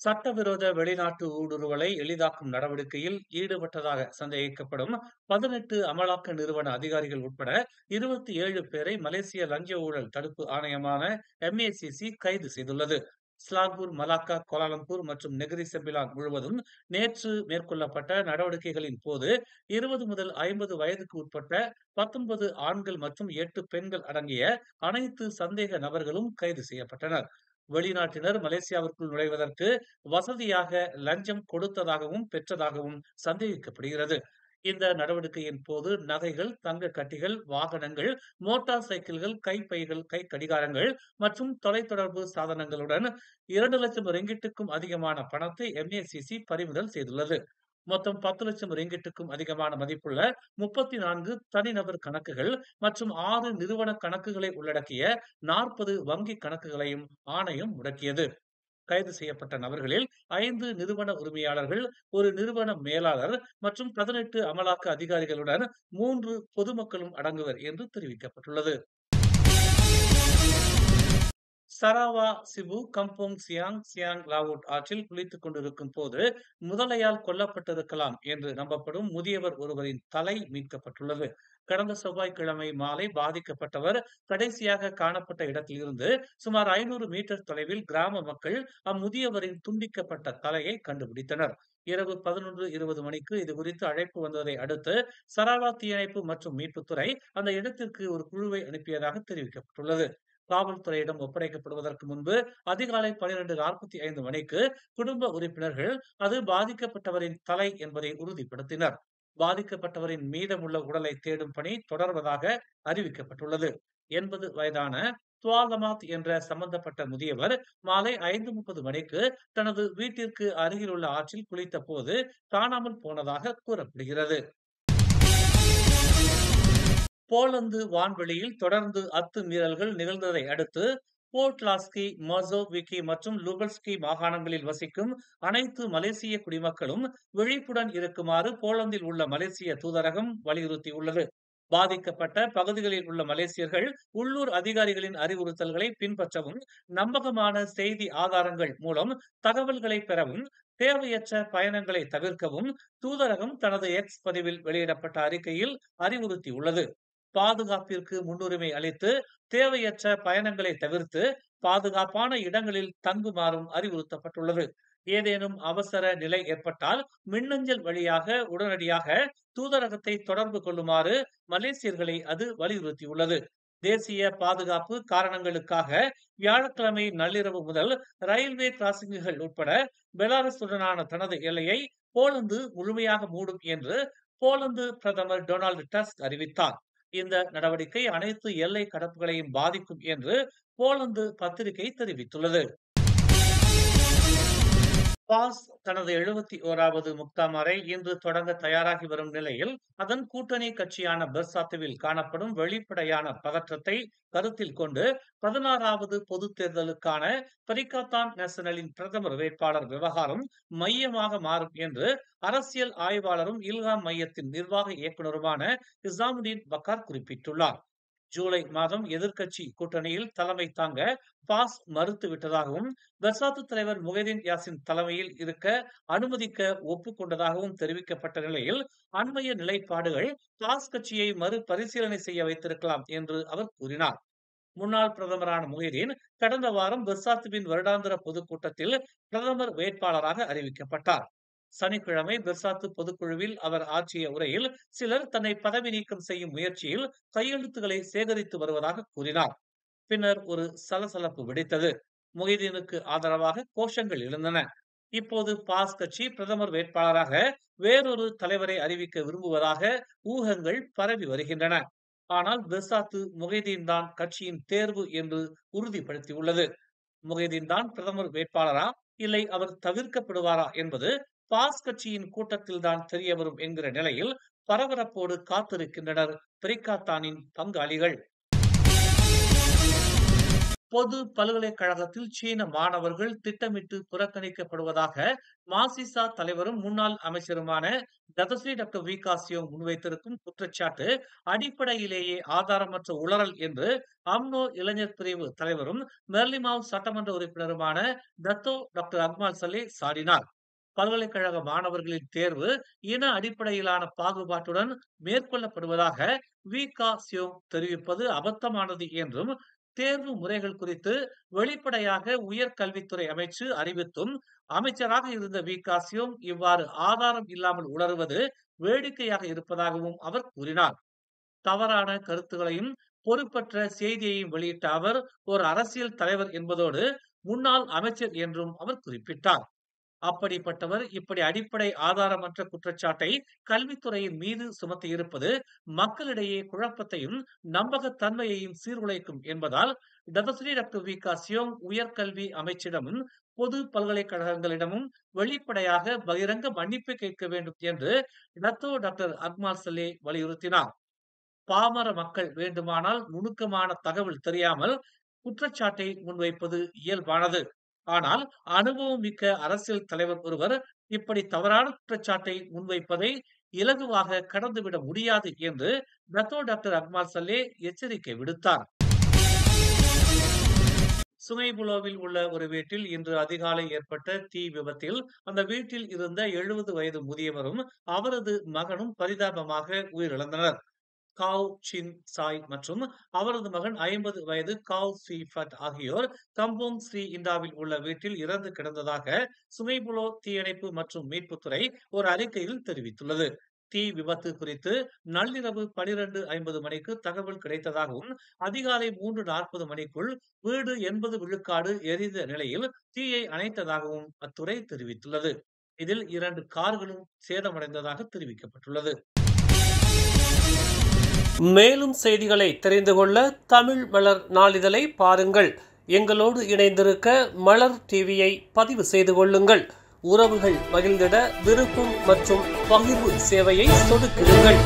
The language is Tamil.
சட்டவிரோத வெளிநாட்டு ஊடுருவலை எளிதாக்கும் நடவடிக்கையில் ஈடுபட்டதாக சந்தேகிக்கப்படும் 18 அமலாக்க நிறுவன அதிகாரிகள் உட்பட 27 பேரை மலேசிய லஞ்ச ஊழல் தடுப்பு ஆணையமான MACC கைது செய்துள்ளது. ஸ்லாங்கூர், மலாக்கா, கோலாலம்பூர் மற்றும் நெகிரி செம்பிலான் முழுவதும் நேற்று மேற்கொள்ளப்பட்ட நடவடிக்கைகளின் போது 20 முதல் 50 வயதுக்கு உட்பட்ட 19 ஆண்கள் மற்றும் 8 பெண்கள் அடங்கிய அனைத்து சந்தேக நபர்களும் கைது செய்யப்பட்டனர். வெளிநாட்டினர் மலேசியாவிற்குள் நுழைவதற்கு வசதியாக லஞ்சம் கொடுத்ததாகவும் பெற்றதாகவும் சந்தேகிக்கப்படுகிறது. இந்த நடவடிக்கையின் போது நகைகள், தங்க கட்டிகள், வாகனங்கள், மோட்டார் சைக்கிள்கள், கைப்பைகள், கை கடிகாரங்கள் மற்றும் தொலைத்தொடர்பு சாதனங்களுடன் 2 லட்சம் ரிங்கிட்டுக்கும் அதிகமான பணத்தை MACC பறிமுதல் செய்துள்ளது. மொத்தம் 10 லட்சம் ரிங்கிட்டுக்கும் அதிகமான மதிப்புள்ள 34 தனிநபர் கணக்குகள் மற்றும் 6 நிறுவன கணக்குகளை உள்ளடக்கிய 40 வங்கி கணக்குகளையும் ஆணையம் முடக்கியது. கைது செய்யப்பட்ட நபர்களில் 5 நிறுவன உரிமையாளர்கள், ஒரு நிறுவன மேலாளர் மற்றும் 18 அமலாக்க அதிகாரிகளுடன் 3 பொதுமக்களும் அடங்குவர் என்று தெரிவிக்கப்பட்டுள்ளது. சராவா Shibu Kampung Chiang Chiang Laud ஆற்றில் குளித்துக் கொண்டிருக்கும் போது முதலையால் கொல்லப்பட்டிருக்கலாம் என்று நம்பப்படும் முதியவர் ஒருவரின் தலை மீட்கப்பட்டுள்ளது. கடந்த செவ்வாய்க்கிழமை மாலை பாதிக்கப்பட்டவர் கடைசியாக காணப்பட்ட இடத்திலிருந்து சுமார் 500 மீட்டர் தொலைவில் கிராம மக்கள் அம்முதியவரின் துண்டிக்கப்பட்ட தலையை கண்டுபிடித்தனர். இரவு 11:20 மணிக்கு இதுகுறித்து அழைப்பு வந்ததை அடுத்து சராவா தீயணைப்பு மற்றும் மீட்புத்துறை அந்த இடத்திற்கு ஒரு குழுவை அனுப்பியதாக தெரிவிக்கப்பட்டுள்ளது. காவல்துறையிடம் ஒப்படைக்கப்படுவதற்கு முன்பு அதிகாலை 12:45 மணிக்கு குடும்ப உறுப்பினர்கள் அது பாதிக்கப்பட்டவரின் தலை என்பதை உறுதிப்படுத்தினர். பாதிக்கப்பட்டவரின் மீதமுள்ள உடலை தேடும் பணி தொடர்வதாக அறிவிக்கப்பட்டுள்ளது. 80 வயதான துவாலமாத் என்ற சம்பந்தப்பட்ட முதியவர் மாலை 5:30 மணிக்கு தனது வீட்டிற்கு அருகிலுள்ள ஆற்றில் குளித்த போது காணாமல் போனதாக கூறப்படுகிறது. போலந்து வான்வெளியில் தொடர்ந்து அத்துமீறல்கள் நிகழ்ந்ததை அடுத்து போர்ட்லாஸ்கி, மொசோவிக்கி மற்றும் லுபல்ஸ்கி மாகாணங்களில் வசிக்கும் அனைத்து மலேசிய குடிமக்களும் விழிப்புடன் இருக்குமாறு போலந்தில் உள்ள மலேசிய தூதரகம் வலியுறுத்தியுள்ளது. பாதிக்கப்பட்ட பகுதிகளில் உள்ள மலேசியர்கள் உள்ளூர் அதிகாரிகளின் அறிவுறுத்தல்களை பின்பற்றவும், நம்பகமான செய்தி ஆதாரங்கள் மூலம் தகவல்களை பெறவும், தேவையற்ற பயணங்களை தவிர்க்கவும் தூதரகம் தனது எக்ஸ் பதிவில் வெளியிடப்பட்ட அறிக்கையில் அறிவுறுத்தியுள்ளது. பாதுகாப்பிற்கு முன்னுரிமை அளித்து தேவையற்ற பயணங்களை தவிர்த்து பாதுகாப்பான இடங்களில் தங்குமாறும் அறிவுறுத்தப்பட்டுள்ளது. ஏதேனும் அவசர நிலை ஏற்பட்டால் மின்னஞ்சல் வழியாக உடனடியாக தூதரகத்தை தொடர்பு கொள்ளுமாறு மலேசியர்களை அது வலியுறுத்தியுள்ளது. தேசிய பாதுகாப்பு காரணங்களுக்காக வியாழக்கிழமை நள்ளிரவு முதல் ரயில்வே கிராசிங்குகள் உட்பட பெலாரஸுடனான தனது எல்லையை போலந்து முழுமையாக மூடும் என்று போலந்து பிரதமர் டொனால்டு டஸ்க் அறிவித்தார். இந்த நடவடிக்கை அனைத்து எல்லை கடப்புகளையும் பாதிக்கும் என்று போலந்து பத்திரிகை தெரிவித்துள்ளது. பாஸ் தனது 71வது முக்தாமரை இன்று தொடங்க தயாராகி வரும் நிலையில் அதன் கூட்டணி கட்சியான பெர்சாத்துவில் காணப்படும் வெளிப்படையான பதற்றத்தை கருத்தில் கொண்டு 16வது பொதுத் தேர்தலுக்கான பரிகாத்தான் நேஷனலின் பிரதமர் வேட்பாளர் விவகாரம் மையமாக மாறும் என்று அரசியல் ஆய்வாளரும் இல்ஹாம் மையத்தின் நிர்வாக இயக்குநருமான இசாமுடீன் பக்கார் குறிப்பிட்டுள்ளார். ஜூலை மாதம் எதிர்க்கட்சி கூட்டணியில் தலைமை தாங்க பாஸ் மறுத்துவிட்டதாகவும், பெர்சாத்து தலைவர் முகைதீன் யாசின் தலைமையில் இருக்க அனுமதிக்க ஒப்புக்கொண்டதாகவும் தெரிவிக்கப்பட்ட நிலையில் அண்மைய நிலைப்பாடுகள் பாஸ் கட்சியை மறுபரிசீலனை செய்ய வைத்திருக்கலாம் என்று அவர் கூறினார். முன்னாள் பிரதமரான முகைதீன் கடந்த வாரம் பெர்சாத்துவின் வருடாந்திர பொதுக்கூட்டத்தில் பிரதமர் வேட்பாளராக அறிவிக்கப்பட்டார். சனிக்கிழமை பெர்சாத்து பொதுக்குழுவில் அவர் ஆற்றிய உரையில் சிலர் தன்னை பதவி நீக்கம் செய்யும் முயற்சியில் கையெழுத்துக்களை சேகரித்து வருவதாக கூறினார். பின்னர் ஒரு சலசலப்பு வெடித்தது. முகைதீனுக்கு ஆதரவாக கோஷங்கள் எழுந்தன. இப்போது பாஸ் கட்சி பிரதமர் வேட்பாளராக வேறொரு தலைவரை அறிவிக்க விரும்புவதாக ஊகங்கள் பரவி வருகின்றன. ஆனால் பெர்சாத்து முகைதீன் தான் கட்சியின் தேர்வு என்று உறுதிப்படுத்தியுள்ளது. முகைதீன் தான் பிரதமர் வேட்பாளரா, இல்லை அவர் தவிர்க்கப்படுவாரா என்பது பாஸ் கட்சியின் கூட்டத்தில் தான் தெரியவரும் என்கிற நிலையில் பரபரப்போடு காத்திருக்கின்றனர் பரிகாத்தானின் பங்காளிகள். பொது பல்கலைக்கழகத்தில் சீன மாணவர்கள் திட்டமிட்டு புறக்கணிக்கப்படுவதாக மாசிசா தலைவரும் முன்னாள் அமைச்சருமான டதஸ்ரீ டாக்டர் வி.க. சியோங் முன்வைத்திருக்கும் குற்றச்சாட்டு அடிப்படையிலேயே ஆதாரமற்ற உளறல் என்று அம்னோ இளைஞர் பிரிவு தலைவரும் மெர்லிமாவ் சட்டமன்ற உறுப்பினருமான டத்தோ டாக்டர் அக்மால் சலே சாடினார். பல்கலைக்கழக மாணவர்களின் தேர்வு இன அடிப்படையிலான பாகுபாட்டுடன் மேற்கொள்ளப்படுவதாக வி.க. சியோங் தெரிவிப்பது அபத்தமானது என்றும், தேர்வு முறைகள் குறித்து வெளிப்படையாக உயர்கல்வித்துறை அமைச்சு அறிவித்தும் அமைச்சராக இருந்த வி.க. சியோங் இவ்வாறு ஆதாரம் இல்லாமல் உளறுவது வேடிக்கையாக இருப்பதாகவும் அவர் கூறினார். தவறான கருத்துகளையும் பொறுப்பற்ற செய்தியையும் வெளியிட்ட அவர் ஒரு அரசியல் தலைவர் என்பதோடு முன்னாள் அமைச்சர் என்றும் அவர் குறிப்பிட்டார். அப்படிப்பட்டவர் இப்படி அடிப்படை ஆதாரமற்ற குற்றச்சாட்டை கல்வித்துறையின் மீது சுமத்தி இருப்பது மக்களிடையே குழப்பத்தையும் நம்பகத்தன்மையையும் சீர்குலைக்கும் என்பதால் டதஸ்ரீ டாக்டர் வி.க. சியோங் உயர்கல்வி அமைச்சிடமும் பொது பல்கலைக்கழகங்களிடமும் வெளிப்படையாக பகிரங்க மன்னிப்பு கேட்க வேண்டும் என்று டத்தோ டாக்டர் அக்மால் சலே வலியுறுத்தினார். பாமர மக்கள் வேண்டுமானால் நுணுக்கமான தகவல் தெரியாமல் குற்றச்சாட்டை முன்வைப்பது இயல்பானது. ஆனால் அனுபவம் மிக்க அரசியல் தலைவர் ஒருவர் இப்படி தவறான குற்றச்சாட்டை முன்வைப்பதை இலகுவாக கடந்துவிட முடியாது என்று டத்தோ டாக்டர் அக்மால் சலே எச்சரிக்கை விடுத்தார். சுங்கைபுலோவில் உள்ள ஒரு வீட்டில் இன்று அதிகாலை ஏற்பட்ட தீ விபத்தில் அந்த வீட்டில் இருந்த 70 வயது முதியவரும் அவரது மகனும் பரிதாபமாக உயிரிழந்தனர். காவ் சின் சாய் மற்றும் அவரது மகன் 50 வயது காவ் ஸ்ரீ ஃபட் ஆகியோர் கம்போங் ஸ்ரீ இண்டாவில் உள்ள வீட்டில் இறந்து கிடந்ததாக சுங்கைபுலோ தீயணைப்பு மற்றும் மீட்புத்துறை ஒரு அறிக்கையில் தெரிவித்துள்ளது. தீ விபத்து குறித்து நள்ளிரவு 12:50 மணிக்கு தகவல் கிடைத்ததாகவும் அதிகாலை 3:40 மணிக்குள் வீடு 80 விழுக்காடு எரிந்த நிலையில் தீயை அணைத்ததாகவும் அத்துறை தெரிவித்துள்ளது. இதில் 2 கார்களும் சேதமடைந்ததாக தெரிவிக்கப்பட்டுள்ளது. மேலும் செய்திகளை தெரிந்து கொள்ள தமிழ் மலர் நாளிதழை பாருங்கள். எங்களோடு இணைந்திருக்க மலர் டிவியை பதிவு செய்து கொள்ளுங்கள். உறவுகள் மகிழ்ந்திட விருப்பம் மற்றும் பகிர்வு சேவையை சொடுக்கிடுங்கள்.